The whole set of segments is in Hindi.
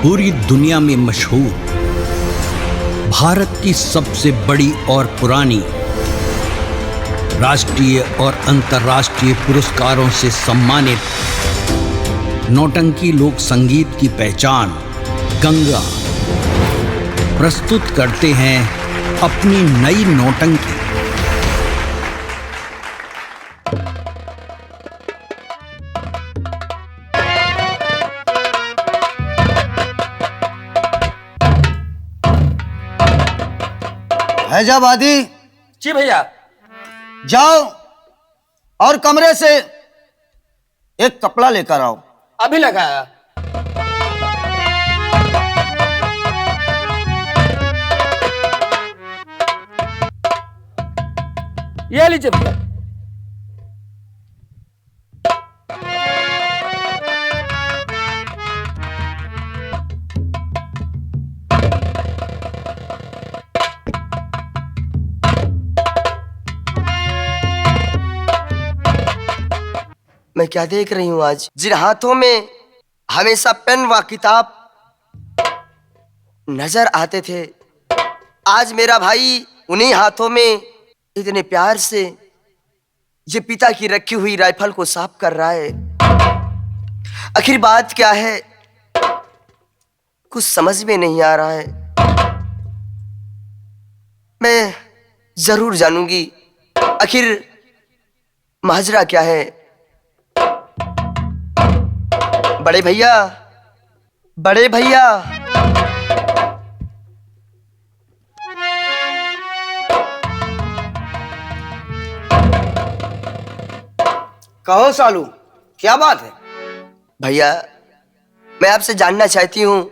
पूरी दुनिया में मशहूर, भारत की सबसे बड़ी और पुरानी, राष्ट्रीय और अंतर्राष्ट्रीय पुरस्कारों से सम्मानित नौटंकी लोक संगीत की पहचान गंगा प्रस्तुत करते हैं अपनी नई नौटंकी। हैजाबादी जी भैया। जाओ और कमरे से एक कपड़ा लेकर आओ। अभी लगाया। ये लीजिए भैया। मैं क्या देख रही हूं आज? जिन हाथों में हमेशा पेन व किताब नजर आते थे, आज मेरा भाई उन्हीं हाथों में इतने प्यार से ये पिता की रखी हुई राइफल को साफ कर रहा है। आखिर बात क्या है, कुछ समझ में नहीं आ रहा है। मैं जरूर जानूंगी आखिर माजरा क्या है। बड़े भैया, बड़े भैया, कहो सालू, क्या बात है? भैया मैं आपसे जानना चाहती हूं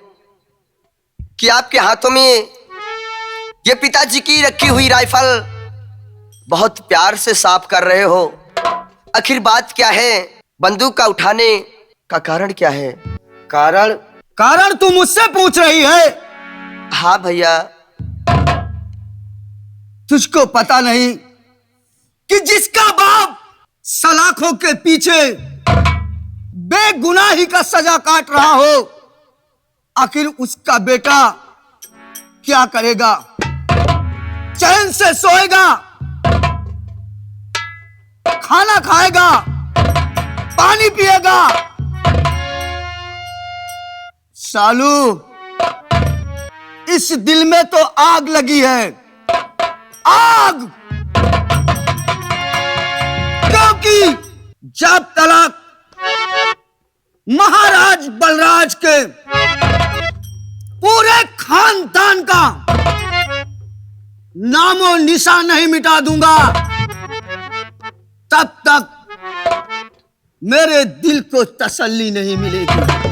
कि आपके हाथों में ये पिताजी की रखी हुई राइफल बहुत प्यार से साफ कर रहे हो, आखिर बात क्या है? बंदूक का उठाने का कारण क्या है? कारण तू मुझसे पूछ रही है? हाँ भैया। तुझको पता नहीं कि जिसका बाप सलाखों के पीछे बेगुनाही का सजा काट रहा हो, आखिर उसका बेटा क्या करेगा? चैन से सोएगा, खाना खाएगा, पानी पिएगा? सालू, इस दिल में तो आग लगी है, आग! क्योंकि जब तलक महाराज बलराज के पूरे खानदान का नामो निशान नहीं मिटा दूंगा, तब तक मेरे दिल को तसल्ली नहीं मिलेगी,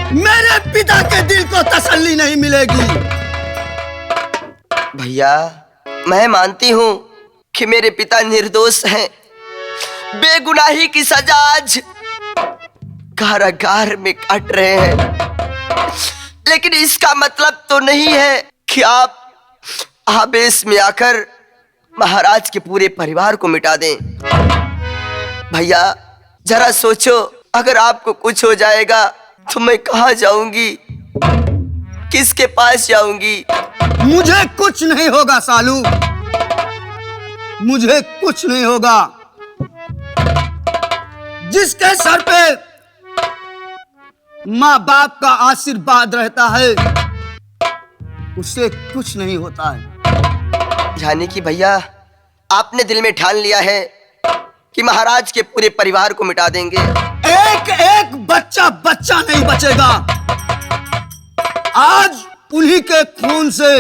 मेरे पिता के दिल को तसल्ली नहीं मिलेगी। भैया मैं मानती हूं कि मेरे पिता निर्दोष हैं, बेगुनाही की सजा आज कारागार में काट रहे हैं, लेकिन इसका मतलब तो नहीं है कि आप आवेश में आकर महाराज के पूरे परिवार को मिटा दें। भैया जरा सोचो, अगर आपको कुछ हो जाएगा तो मैं कहां जाऊंगी, किसके पास जाऊंगी? मुझे कुछ नहीं होगा सालू, मुझे कुछ नहीं होगा। जिसके सर पे माँ बाप का आशीर्वाद रहता है, उसे कुछ नहीं होता है। यानी कि भैया आपने दिल में ठान लिया है कि महाराज के पूरे परिवार को मिटा देंगे? एक एक बच्चा नहीं बचेगा। आज उन्हीं के खून से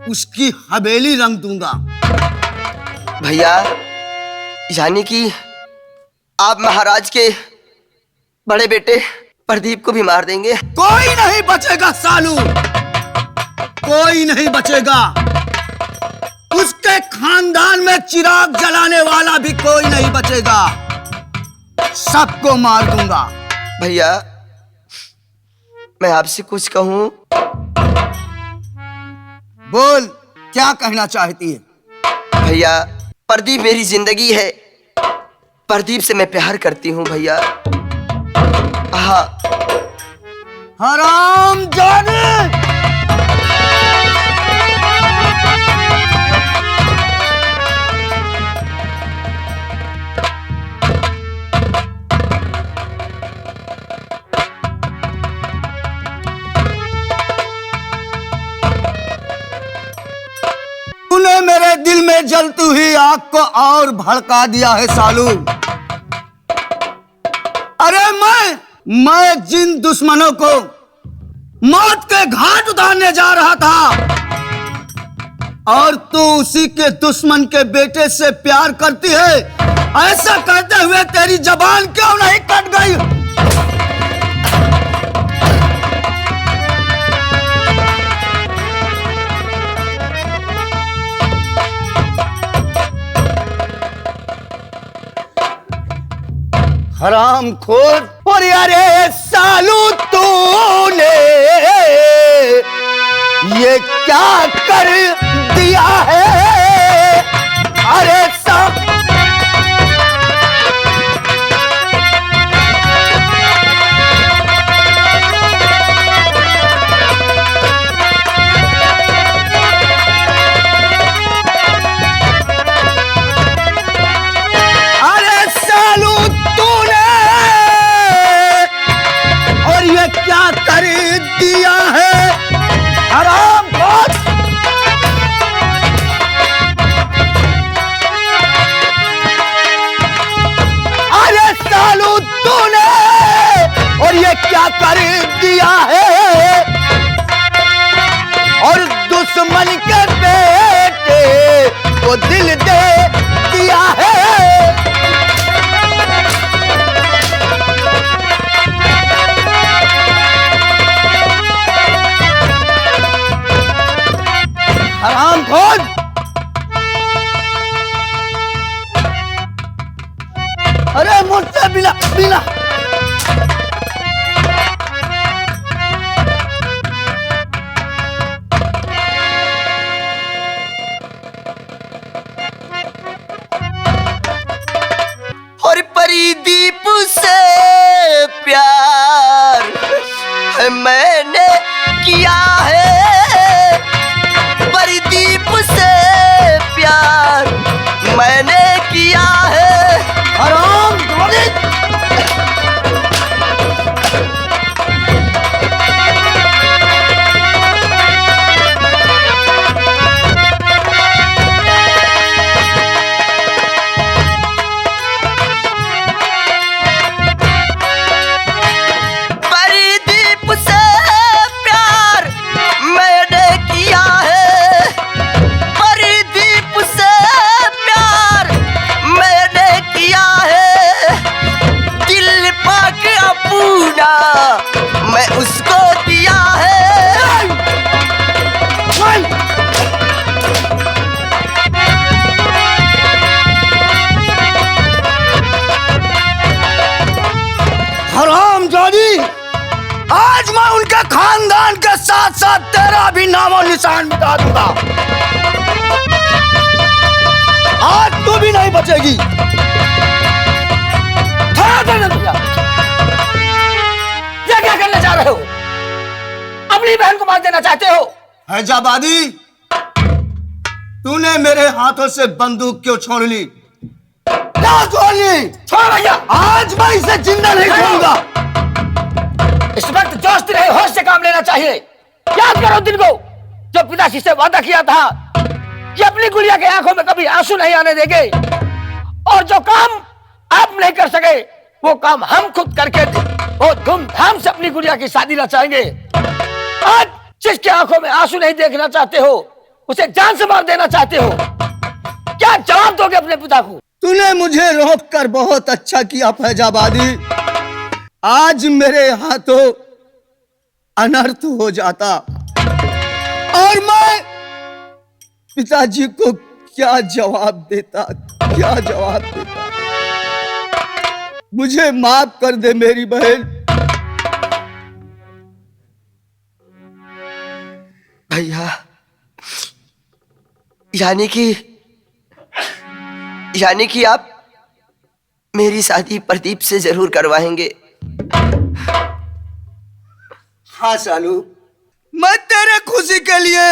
उसकी हवेली रंग दूंगा। भैया यानी कि आप महाराज के बड़े बेटे प्रदीप को भी मार देंगे? कोई नहीं बचेगा सालू, कोई नहीं बचेगा। उसके खानदान में चिराग जलाने वाला भी कोई नहीं बचेगा, सबको मार दूंगा। भैया मैं आपसे कुछ कहूं? बोल, क्या कहना चाहती है? भैया प्रदीप मेरी जिंदगी है, प्रदीप से मैं प्यार करती हूँ भैया। हाँ हराम जाने। तूने मेरे दिल में जलती हुई आग को और भड़का दिया है सालू। अरे मैं जिन दुश्मनों को मौत के घाट उतारने जा रहा था, और तू उसी के दुश्मन के बेटे से प्यार करती है। ऐसा करते हुए तेरी जबान क्यों नहीं कट गई? हराम खोर। और अरे सालू तूने ये क्या कर दिया है? अरे सालू तूने और ये क्या कर दिया है? हराम खोर। अरे सालू तूने और ये क्या कर दिया है? और दुश्मन के बेटे को दिल दे दिया है। हराम खोर। अरे मुझसे बिना बिना और परिदीप से प्यार मैंने किया है। परिदीप से प्यार मैंने किया है। हराम खोर। परिदीप से प्यार मैंने किया है। परिदीप से प्यार मैंने किया है। दिल पाक अपना मैं उसको दिया है। हराम जादी, आज मैं उनके खानदान के साथ साथ तेरा भी नामो निशान मिटा दूंगा। आज तू भी नहीं बचेगी। ये क्या करने जा रहे हो? अपनी बहन को मार देना चाहते हो? हैजाबादी, तूने मेरे हाथों से बंदूक क्यों छोड़ ली? क्या छोड़ ली? छोड़ भैया। आज मैं इसे जिंदा नहीं छोड़ूंगा। इस वक्त जोश रहे, होश से काम लेना चाहिए। याद करो दिन को जो पिताजी से वादा किया था कि अपनी गुड़िया के आंखों में कभी आंसू नहीं आने देंगे, और जो काम आप नहीं कर सके वो काम हम खुद करके वो धूमधाम से अपनी गुड़िया की शादी रचाएंगे। आज जिसकी आंखों में आंसू नहीं देखना चाहते हो उसे जान से मार देना चाहते हो, क्या जवाब दोगे अपने पिता को? तूने मुझे रोक कर बहुत अच्छा किया फैजाबादी। आज मेरे हाथों अनर्थ हो जाता और मैं पिताजी को क्या जवाब देता, क्या जवाब देता। मुझे माफ कर दे मेरी बहन। भैया, यानी कि आप मेरी शादी प्रदीप से जरूर करवाएंगे। हाँ सालू, मैं तेरे खुशी के लिए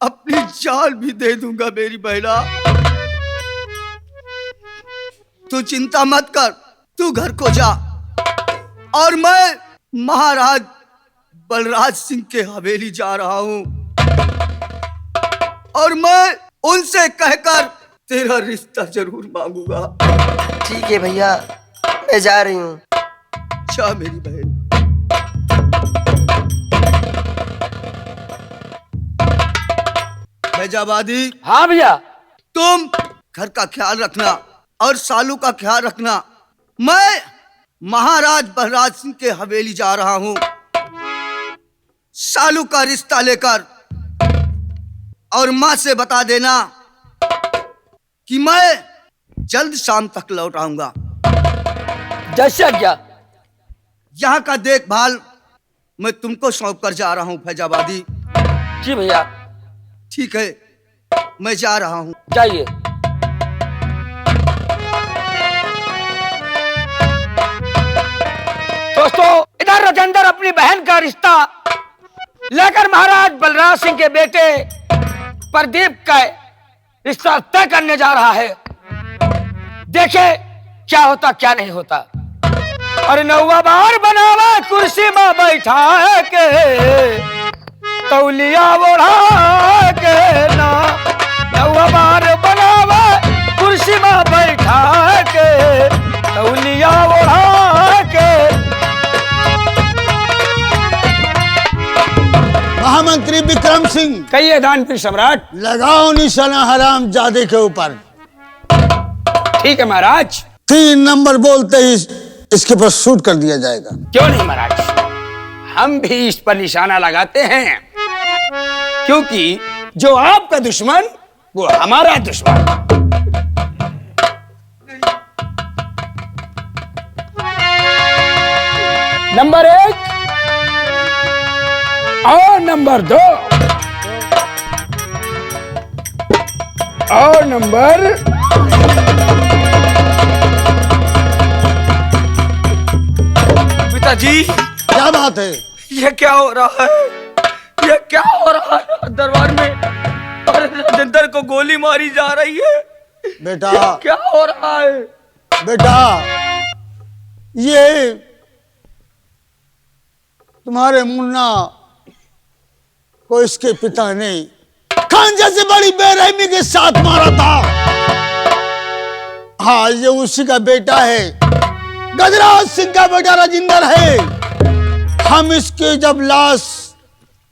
अपनी जान भी दे दूंगा मेरी बहना। तू चिंता मत कर, तू घर को जा और मैं महाराज बलराज सिंह के हवेली जा रहा हूं और मैं उनसे कहकर तेरा रिश्ता जरूर मांगूंगा। ठीक है भैया, मैं जा रही हूँ। जा मेरी बहन। फैजाबादी, हाँ भैया। तुम घर का ख्याल रखना और सालू का ख्याल रखना। मैं महाराज बलराज सिंह के हवेली जा रहा हूं सालू का रिश्ता लेकर, और मां से बता देना कि मैं जल्द शाम तक लौट आऊंगा। जैसे क्या? यहाँ का देखभाल मैं तुमको सौंप कर जा रहा हूँ फैजाबादी। जी भैया। ठीक है, मैं जा रहा हूँ। जाइए। दोस्तों, इधर राजेंद्र अपनी बहन का रिश्ता लेकर महाराज बलराज सिंह के बेटे प्रदीप का रिश्ता तय करने जा रहा है। देखे क्या होता क्या नहीं होता। और नौवा बार बनावा कुर्सी में बैठा के, तौलिया ओढ़ा के ना। नौवा बार बनावा कुर्सी में बैठा के, तौलिया ओढ़ा के। महामंत्री विक्रम सिंह, कहिए दानपीर सम्राट। लगाओ निशाना हराम जादे के ऊपर। ठीक है महाराज। 3 नंबर बोलते ही इसके पर शूट कर दिया जाएगा। क्यों नहीं महाराज, हम भी इस पर निशाना लगाते हैं, क्योंकि जो आपका दुश्मन वो हमारा दुश्मन। नंबर 1 और नंबर 2 और नंबर पिताजी, क्या बात है? ये क्या हो रहा है? ये क्या हो रहा है दरबार में? अरे राजेंद्र को गोली मारी जा रही है। बेटा, क्या हो रहा है? बेटा, ये तुम्हारे मुन्ना को इसके पिता ने खांजा से बड़ी बेरहमी के साथ मारा था। हाँ, ये उसी का बेटा है, गजराज सिंह का बेटा राजेंद्र है। हम इसके जब लाश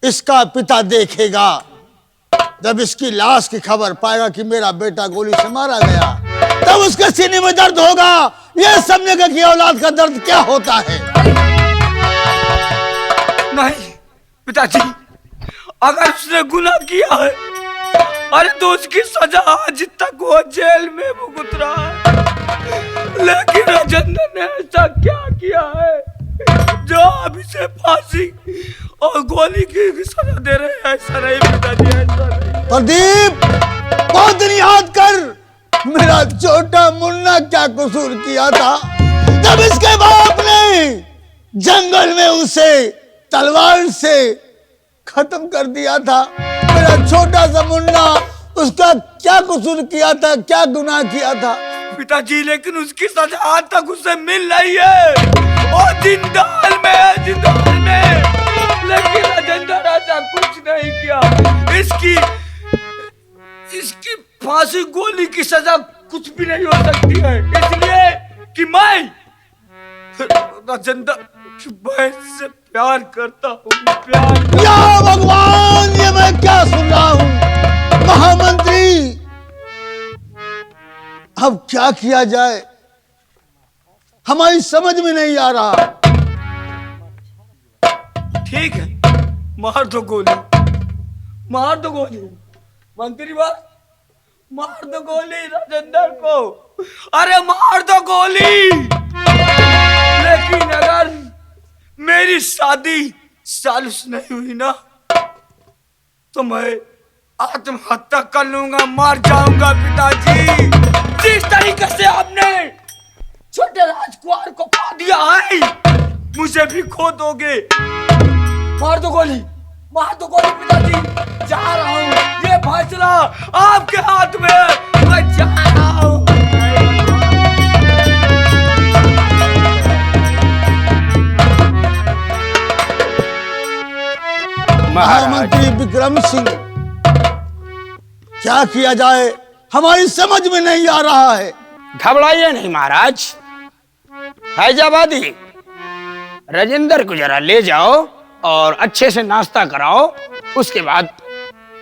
इसका पिता देखेगा, जब इसकी लाश की खबर पाएगा कि मेरा बेटा गोली से मारा गया, तब उसके सीने में दर्द होगा। यह समझेगा कि औलाद का दर्द क्या होता है। नहीं पिताजी, अगर उसने गुनाह किया है, अरे तो उसकी सजा आज तक वो जेल में भुगत रहा है। लेकिन राजेंद्र ने ऐसा क्या किया है जो अब इसे फांसी और गोली की सजा दे रहे हैं? ऐसा नहीं पिताजी, ऐसा नहीं। प्रदीप, बहुत दिन याद कर, मेरा छोटा मुन्ना क्या कसूर किया था जब इसके बाप ने जंगल में उसे तलवार से खत्म कर दिया था। मेरा छोटा सा मुन्ना, उसका क्या कसूर किया था, क्या गुनाह किया था? पिताजी, लेकिन उसकी सजा आज तक उसे मिल रही है और जिंदाल में है, जिंदाल में। लेकिन राजेंद्र ऐसा कुछ नहीं किया। इसकी फांसी गोली की सजा कुछ भी नहीं हो सकती है, इसलिए कि मैं राजेंद्र की बहन से प्यार करता हूँ। प्यार। या भगवान, ये मैं क्या सुन रहा हूँ? महामंत्री, अब क्या किया जाए, हमारी समझ में नहीं आ रहा। ठीक है, मार दो गोली, मार दो गोली। मंत्री बात, मार दो गोली राजेंद्र को। अरे मार दो गोली। लेकिन अगर मेरी शादी सालू से नहीं हुई ना, तो मैं आत्महत्या कर लूंगा, मार जाऊंगा पिताजी। जिस तरीके से आपने छोटे राजकुमार को खो दिया है, मुझे भी खो दोगे। मार दो गोली, मार दो गोली पिताजी, जा रहा हूँ, ये फैसला आपके हाथ में है, मैं जा रहा हूँ। महामंत्री विक्रम सिंह, क्या किया जाए हमारी समझ में नहीं आ रहा है। घबराइए नहीं महाराज। फैजाबादी, राजेंद्र को जरा ले जाओ और अच्छे से नाश्ता कराओ, उसके बाद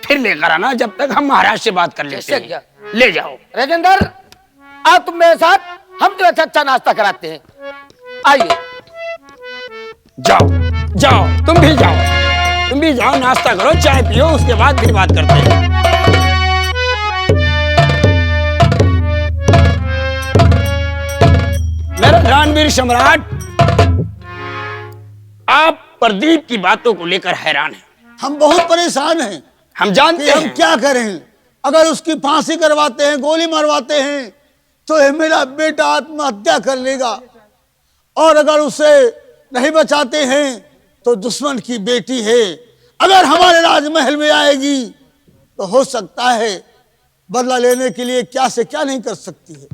फिर लेकर आना, जब तक हम महाराज से बात कर लेते हैं। ले जाओ। राजेंद्र, आओ तुम मेरे साथ, हम तुम्हें अच्छा नाश्ता कराते हैं। आइए। जाओ जाओ, तुम भी जाओ, नाश्ता करो, चाय पियो, उसके बाद फिर बात करते हैं। मेरा रणवीर सम्राट, आप प्रदीप की बातों को लेकर हैरान हैं। हम बहुत परेशान हैं। हम जानते कि हम हैं क्या करें। अगर उसकी फांसी करवाते हैं, गोली मरवाते हैं, तो ये मेरा बेटा आत्महत्या कर लेगा, और अगर उसे नहीं बचाते हैं तो दुश्मन की बेटी है, अगर हमारे राजमहल में आएगी तो हो सकता है बदला लेने के लिए क्या से क्या नहीं कर सकती है।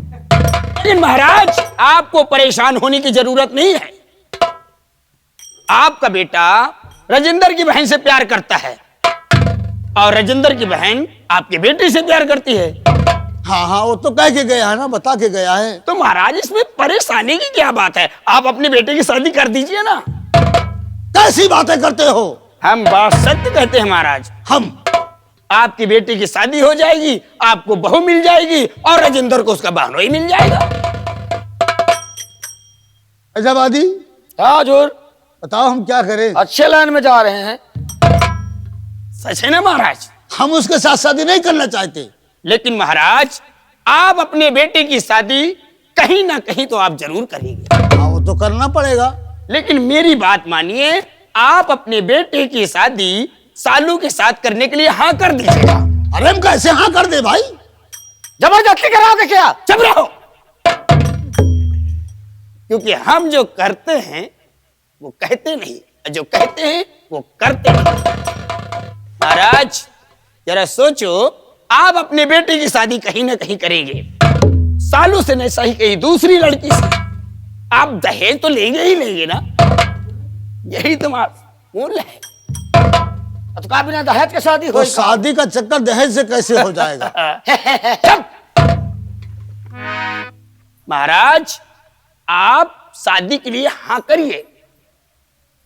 लेकिन महाराज, आपको परेशान होने की जरूरत नहीं है। आपका बेटा राजेंद्र की बहन से प्यार करता है और राजेंद्र की बहन आपके बेटे से प्यार करती है। हाँ, वो तो कह के गया है ना, बता के गया है। तो महाराज, इसमें परेशानी की क्या बात है? आप अपने बेटे की शादी कर दीजिए ना। कैसी बातें करते हो? हम बात सत्य कहते हैं महाराज। हम आपकी बेटी की शादी हो जाएगी, आपको बहू मिल जाएगी और राजेंद्र को उसका बहनोई मिल जाएगा। फैजाबादी, हाँ हजूर, बताओ हम क्या करें। अच्छे लाइन में जा रहे हैं। सच है ना महाराज? हम उसके साथ शादी नहीं करना चाहते। लेकिन महाराज, आप अपने बेटे की शादी कहीं ना कहीं तो आप जरूर करेंगे। हाँ, वो तो करना पड़ेगा। लेकिन मेरी बात मानिए, आप अपने बेटे की शादी सालू के साथ करने के लिए हाँ कर दीजिएगा। अरे हम कैसे हाँ कर दे भाई? जबरदस्ती कराओगे क्या? चुप रहो, क्योंकि हम जो करते हैं वो कहते नहीं, जो कहते हैं वो करते नहीं। महाराज, जरा सोचो, आप अपने बेटे की शादी कहीं ना कहीं करेंगे, सालों से नहीं सही कहीं दूसरी लड़की से, आप दहेज तो लेंगे ही लेंगे ना। यही तुम्हारा मूल है। तो कहा बिना दहेज के शादी तो हो? शादी का चक्कर दहेज से कैसे हो जाएगा? महाराज, आप शादी के लिए हाँ करिए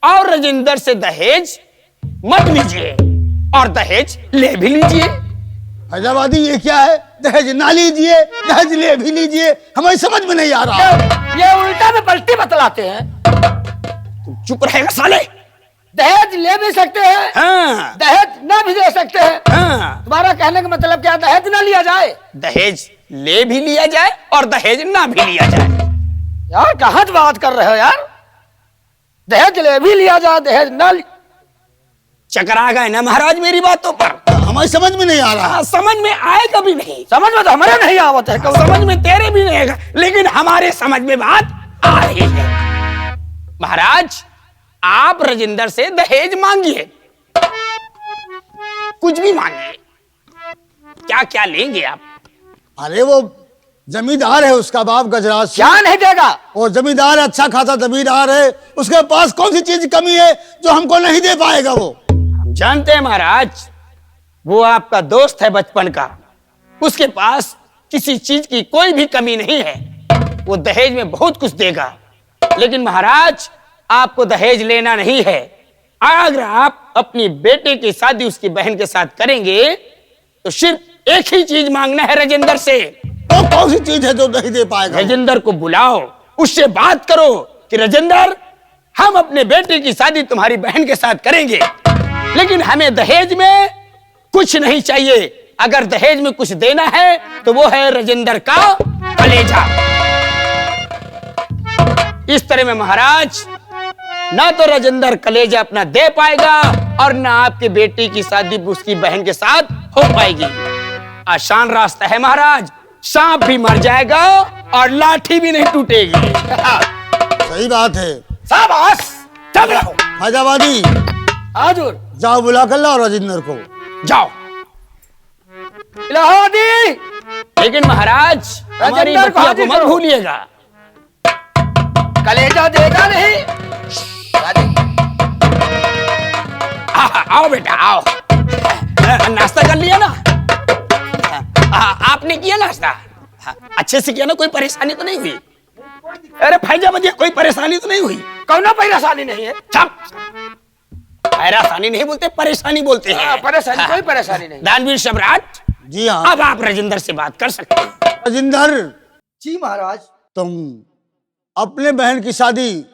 और राजेंद्र से दहेज मत लीजिए और दहेज ले भी लीजिए। फैजाबादी, ये क्या है? दहेज ना लीजिए, दहेज ले भी लीजिए, हमें समझ में नहीं आ रहा। ये उल्टा में पलटी बतलाते हैं। चुप रहेगा साले। दहेज ले भी सकते हैं, हाँ, दहेज ना भी दे सकते हैं। हाँ, तुम्हारा कहने का मतलब क्या? दहेज ना लिया जाए? दहेज ले भी लिया जाए और दहेज ना भी लिया जाए। यार कहाँ से बात कर रहे हो यार? दहेज ले भी लिया जाए, दहेज ना चकरा गए ना महाराज मेरी बातों पर? हमें समझ में नहीं आ रहा। हाँ, समझ में आए कभी नहीं। समझ में तो हमारे नहीं आवत है। समझ में तेरे भी नहीं आएगा, लेकिन हमारे समझ में बात आ रही है। महाराज, आप राजेंद्र से दहेज मांगिए, कुछ भी मांगिए। क्या क्या लेंगे आप? अरे वो जमींदार है, उसका बाप गजराज सिंह। क्या नहीं देगा? वो जमींदार है, अच्छा खासा जमींदार है, उसके पास कौन सी चीज कमी है जो हमको नहीं दे पाएगा? वो हम जानते हैं महाराज, वो आपका दोस्त है बचपन का, उसके पास किसी चीज की कोई भी कमी नहीं है, वो दहेज में बहुत कुछ देगा। लेकिन महाराज, आपको दहेज लेना नहीं है। अगर आप अपनी बेटे की शादी उसकी बहन के साथ करेंगे तो सिर्फ एक ही चीज मांगना है राजेंद्र से। वो कौन सी चीज है जो नहीं दे पाएगा? राजेंद्र को बुलाओ, उससे बात करो कि राजेंद्र, हम अपने बेटे की शादी तुम्हारी बहन के साथ करेंगे, लेकिन हमें दहेज में कुछ नहीं चाहिए। अगर दहेज में कुछ देना है तो वो है राजेंद्र का कलेजा। इस तरह में महाराज, ना तो राजेंद्र कलेजा अपना दे पाएगा और ना आपके बेटी की शादी उसकी बहन के साथ हो पाएगी। आसान रास्ता है महाराज, सांप भी मर जाएगा और लाठी भी नहीं टूटेगी। सही बात है। शाबाश, चल रहो। फैजाबादी, हाजुर। जाओ बुला कर लाओ राजेंद्र को। जाओ। इलाहाबादी। लेकिन महाराज हमारी राजेंद्र को बतिया को हाजिर मत करो। भूलिएगा। कलेजा देगा नहीं। आओ बेटा आओ। नाश्ता कर लिया ना? आपने किया नाश्ता? अच्छे से किया ना? कोई परेशानी तो नहीं हुई? अरे फैजाबादिया कोई परेशानी तो नहीं हुई? कौनो परेशानी नहीं है। चुप। परेशानी नहीं बोलते, परेशानी बोलते हैं। परेशानी कोई परेशानी नहीं। दानवीर सम्राट, जी हाँ अब आप राजेंद्र से बात कर सकते हैं। राजेंद्र, जी महाराज। तुम अपने बहन की शादी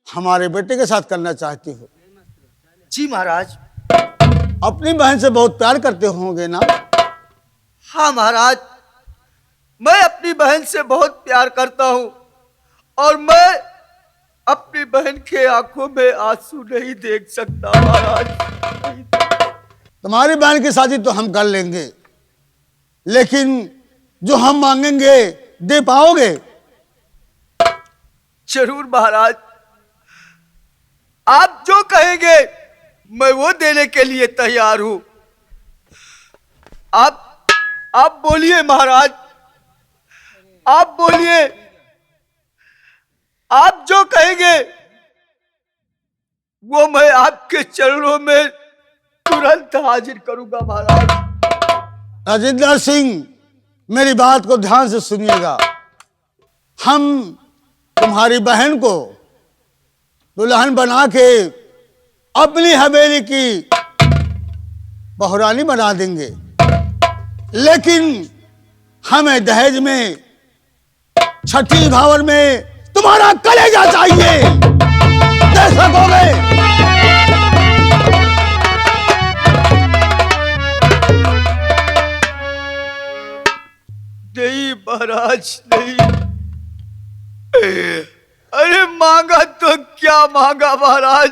हमारे बेटे के साथ करना चाहती हो। जी महाराज। अपनी बहन से बहुत प्यार करते होंगे ना? हाँ महाराज, मैं अपनी बहन से बहुत प्यार करता हूँ और मैं अपनी बहन के आंखों में आंसू नहीं देख सकता महाराज। तुम्हारी बहन की शादी तो हम कर लेंगे, लेकिन जो हम मांगेंगे दे पाओगे? जरूर महाराज, आप जो कहेंगे मैं वो देने के लिए तैयार हूं। आप बोलिए महाराज, आप बोलिए। आप जो कहेंगे वो मैं आपके चरणों में तुरंत हाजिर करूंगा महाराज। राजेंद्र सिंह, मेरी बात को ध्यान से सुनिएगा। हम तुम्हारी बहन को दुल्हन बना के अपनी हवेली की बहुरानी बना देंगे, लेकिन हमें दहेज में छठी भावर में तुम्हारा कलेजा चाहिए। दे सकोगे? नहीं महाराज, नहीं। अरे मांगा तो क्या मांगा महाराज,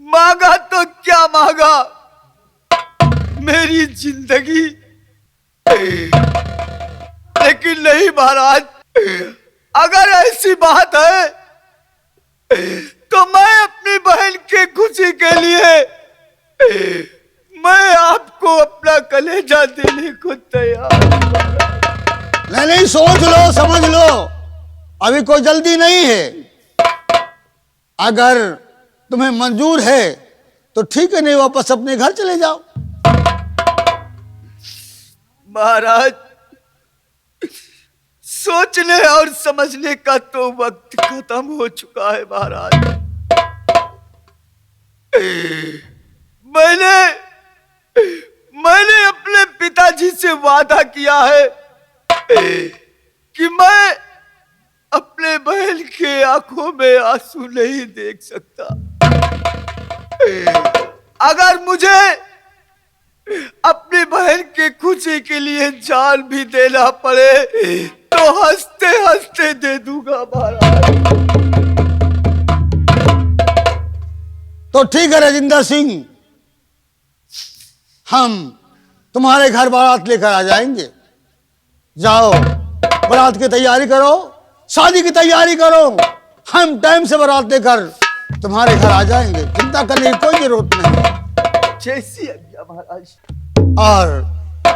मांगा तो क्या मांगा, मेरी जिंदगी। लेकिन नहीं महाराज, अगर ऐसी बात है तो मैं अपनी बहन की खुशी के लिए मैं आपको अपना कलेजा देने को तैयार हूं। नहीं, सोच लो, समझ लो, अभी कोई जल्दी नहीं है। अगर तुम्हें मंजूर है तो ठीक है, नहीं वापस अपने घर चले जाओ। महाराज, सोचने और समझने का तो वक्त खत्म हो चुका है महाराज। मैंने अपने पिताजी से वादा किया है कि मैं अपने बहन के आंखों में आंसू नहीं देख सकता। अगर मुझे अपनी बहन की खुशी के लिए जान भी देना पड़े तो हंसते हंसते दे दूंगा महाराज। तो ठीक है राजेंद्र सिंह, हम तुम्हारे घर बारात लेकर आ जाएंगे। जाओ, बारात की तैयारी करो, शादी की तैयारी करो। हम टाइम से बारात लेकर तुम्हारे घर आ जाएंगे, चिंता करने की कोई जरूरत नहीं। जैसी आज्ञा महाराज। और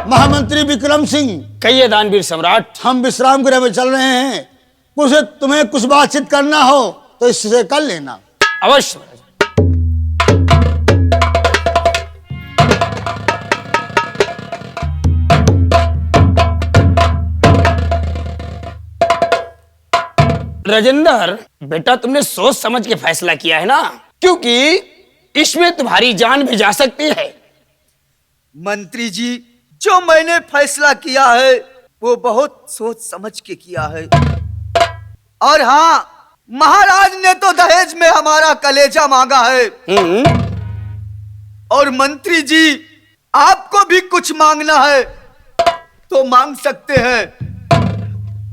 महामंत्री विक्रम सिंह, कहिए दानवीर सम्राट। हम विश्राम गृह में चल रहे हैं, तुम्हें कुछ बातचीत करना हो तो इससे कर लेना। अवश्य। राजेंद्र बेटा, तुमने सोच समझ के फैसला किया है ना, क्योंकि इसमें तुम्हारी जान भी जा सकती है। मंत्री जी, जो मैंने फैसला किया है वो बहुत सोच समझ के किया है। और हाँ, महाराज ने तो दहेज में हमारा कलेजा मांगा है। और मंत्री जी, आपको भी कुछ मांगना है तो मांग सकते हैं,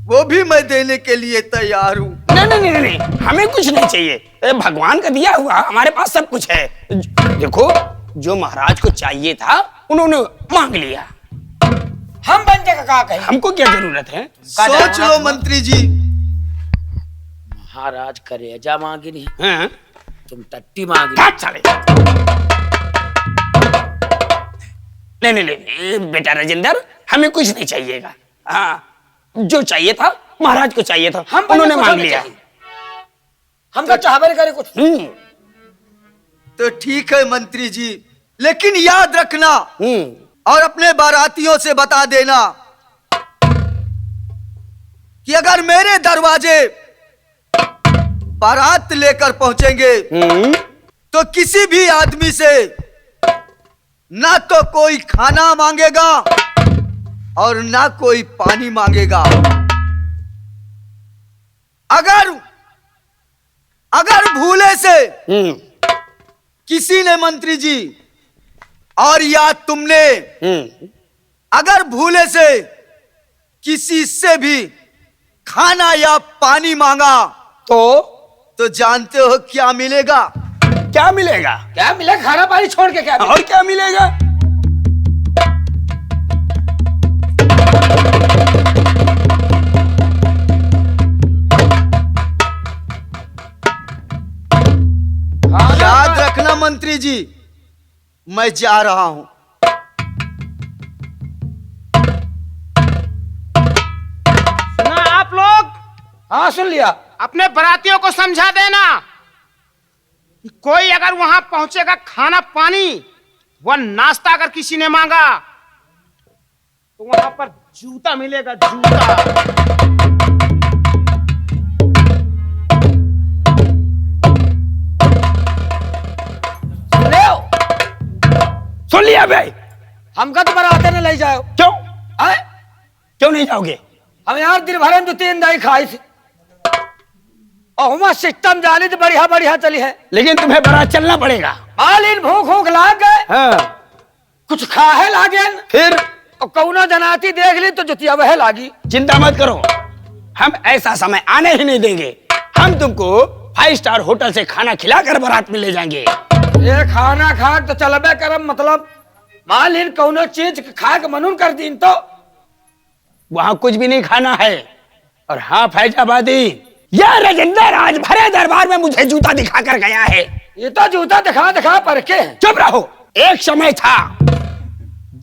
वो भी मैं देने के लिए तैयार हूं। नहीं, हमें कुछ नहीं चाहिए। भगवान का दिया हुआ हमारे पास सब कुछ है। देखो, जो महाराज को चाहिए था उन्होंने मांग लिया। हम बनते का क्या कहें? हमको क्या जरूरत है? सोच लो मंत्री जी। महाराज कलेजा मांगी नहीं। हाँ? तुम टट्टी मांगी। क्या चले? नहीं नहीं नहीं बेटा राजेंद्र, हमें कुछ नहीं चाहिएगा। हाँ, जो चाहिए था महाराज को चाहिए था, हम उन्होंने मांग लिया। हम तो चाहबे करे कुछ। तो ठीक है मंत्री जी, लेकिन याद रखना और अपने बारातियों से बता देना कि अगर मेरे दरवाजे बारात लेकर पहुंचेंगे तो किसी भी आदमी से ना तो कोई खाना मांगेगा और ना कोई पानी मांगेगा। अगर भूले से किसी ने मंत्री जी और या तुमने अगर भूले से किसी से भी खाना या पानी मांगा तो जानते हो क्या मिलेगा? क्या मिलेगा? क्या मिलेगा? खाना पानी छोड़ के क्या मिलेगा? और क्या मिलेगा? याद रखना मंत्री जी, मैं जा रहा हूं। सुना आप लोग? हाँ सुन लिया। अपने बरातियों को समझा देना कि कोई अगर वहां पहुंचेगा खाना पानी व नाश्ता अगर किसी ने मांगा तो वहां पर जूता मिलेगा, जूता। सुन लिया भाई? हमका तो बराते ने ले जाओ। क्यों? आए? क्यों नहीं जाओगे? हम यार दिन भर में 2-3 दाई खाई थी और हमारा सिस्टम जाने तो बढ़िया बढ़िया चली है, लेकिन तुम्हें बारात चलना पड़ेगा। मालिन भूख भूख लाग गए, हाँ। कुछ खाए लागे फिर और कौनो जनाती देख ली तो जुतिया वह लागी। चिंता मत करो, हम ऐसा समय आने ही नहीं देंगे। हम तुमको 5 स्टार होटल से खाना खिलाकर बारात में ले जाएंगे। ये खाना खा तो चलबे करम, मतलब मालिन कौनो चीज खा के मनून कर दीन तो वहां कुछ भी नहीं खाना है। और हाँ फैजाबादी, यह राजेंद्र आज भरे दरबार में मुझे जूता दिखा कर गया है। ये तो जूता दिखा दिखा पर के। चुप रहो। एक समय था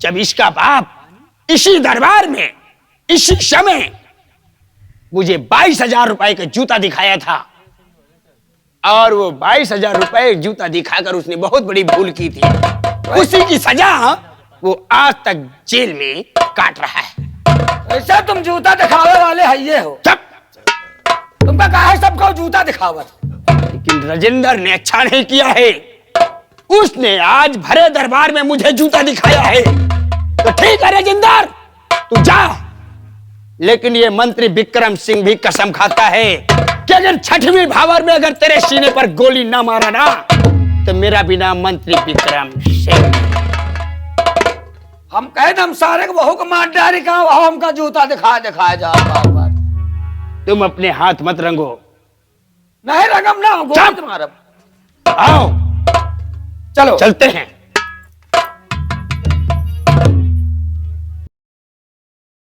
जब इसका बाप इसी दरबार में इसी समय मुझे 22,000 रुपए का जूता दिखाया था, और वो 22,000 रुपए जूता दिखाकर उसने बहुत बड़ी भूल की थी। उसी की सजा वो आज तक जेल में काट रहा है। ऐसा तुम जूता दिखावे वाले है ये हो? चुप। तुमका कहा है सबको जूता दिखावत? लेकिन राजेंद्र ने अच्छा नहीं किया है। उसने आज भरे दरबार में मुझे जूता दिखाया है। तो ठीक है राजेंद्र, तू जा। लेकिन ये मंत्री विक्रम सिंह भी कसम खाता है कि अगर 6वीं भावर में अगर तेरे सीने पर गोली ना मारा ना तो मेरा भी नाम मंत्री विक्रम सिंह। हम कहे हम सारे को बहू को मार डारी कहा, वहां हमका जूता दिखाया जा बार बार। तुम अपने हाथ मत रंगो। नहीं रंगम ना, गोली तुम्हारा। आओ चलो चलते हैं।